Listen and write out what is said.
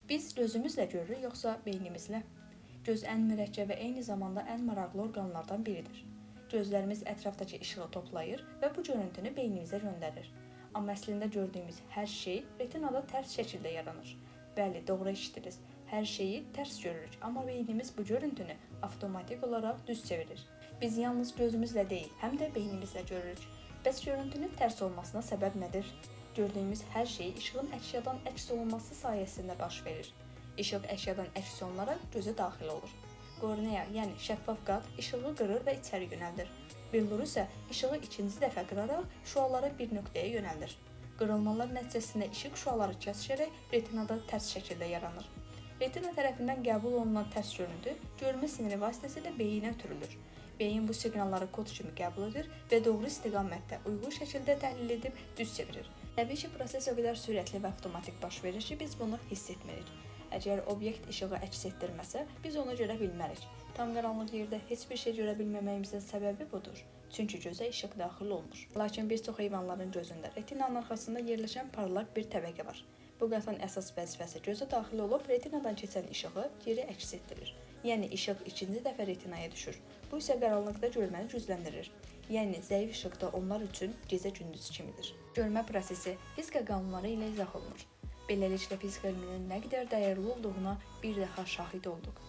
Biz gözümüzlə görürük, yoxsa beynimizlə? Göz ən mürəkkəb və eyni zamanda ən maraqlı orqanlardan biridir. Gözlərimiz ətrafdakı işığı toplayır və bu görüntünü beynimizə göndərir. Amma əslində gördüyümüz hər şey retinada tərs şəkildə yaranır. Bəli, doğru eşitdiniz. Hər şeyi tərs görürük, amma beynimiz bu görüntünü avtomatik olaraq düz çevirir. Biz yalnız gözümüzlə deyil, həm də beynimizlə görürük. Bəs görüntünün tərs olmasına səbəb nədir? Gördüyümüz hər şey işığın əşyadan əks olunması sayəsində baş verir. İşıq əşyadan əks olunaraq gözə daxil olur. Kornea, yəni şəffaf qat, işığı qırır və içəri yönəldir. Billur isə işığı ikinci dəfə qıraraq şüaları bir nöqtəyə yönəldir. Qırılmalar nəticəsində işıq şüaları kəsişərək retinada tərs şəkildə yaranır. Retina tərəfindən qəbul olunan tərs görüntü görmə siniri vasitəsilə beyinə ötürülür. Beyin bu siqnalları kod kimi qəbul edir və doğru istiqamətdə uyğun şəkildə təhlil edib düz çevirir. Təbii ki, proses o qədər sürətli və avtomatik baş verir ki, biz bunu hiss etmirik. Əgər obyekt işığı əks etdirməsə, biz onu görə bilmərik. Tam qaranlıq yerdə heç bir şey görə bilməməyimizin səbəbi budur. Çünki gözə işıq daxil olmur. Lakin bir çox heyvanların gözündə retinanın arxasında yerləşən parlaq bir təbəqə var. Bu qatın əsas vəzifəsi gözə daxil olub retinadan keçən işığı geri əks etdirir. Yəni işıq ikinci dəfə retinaya düşür. Bu isə qaranlıqda görməni gücləndirir. Yəni zəif işıq da onlar üçün gecə-gündüz kimidir. Görmə prosesi fizika qanunları ilə izah olunur. Beləliklə fizika elminin nə qədər dəyərli olduğuna bir daha şahid olduq.